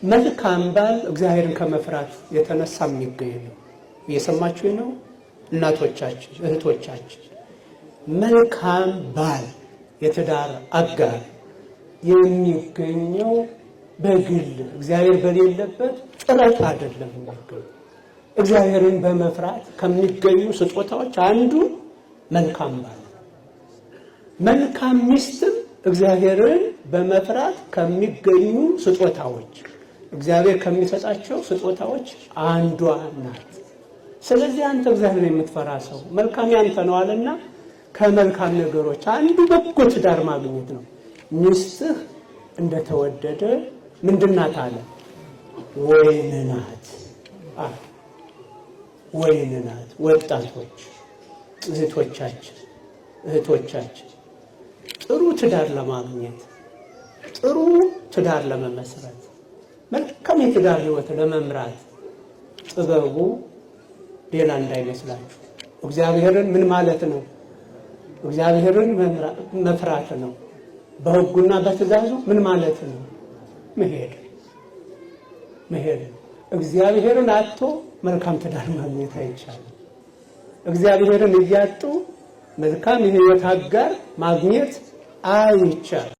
መልካም ባል እግዚአብሔርን ከመፍራት የተነሳ የሚገኝ ነው። እየሰማችሁ ነው እናቶቻችን እህቶቻችን? መልካም ባል የትዳር አጋር የሚገኘው በግል እግዚአብሔር በሌለበት ጥረት አይደለም የሚገኘው። እግዚአብሔርን በመፍራት ከሚገኙ ስጦታዎች አንዱ መልካም ባል። መልካም ሚስትም እግዚአብሔርን በመፍራት ከሚገኙ ስጦታዎች እግዚአብሔር ከሚሰጣቸው ስጦታዎች አንዷ ናት። ስለዚህ አንተ እግዚአብሔርን የምትፈራ ሰው መልካም ያንተ ነው አለና ከመልካም ነገሮች አንዱ በጎ ትዳር ማግኘት ነው። ሚስትህ እንደተወደደ ምንድናት አለ? ወይን ናት። ወይን ናት። ወጣቶች እህቶቻችን ጥሩ ትዳር ለማግኘት ጥሩ ትዳር ለመመስረት መልካም የትዳር ህይወት ለመምራት ጥበቡ ሌላ እንዳይመስላችሁ እግዚአብሔርን ምን ማለት ነው? እግዚአብሔርን መፍራት ነው። በሕጉና በትእዛዙ ምን ማለት ነው? መሄድ። እግዚአብሔርን አጥቶ መልካም ትዳር ማግኘት አይቻልም። እግዚአብሔርን እያጡ መልካም የህይወት አጋር ማግኘት አይቻልም።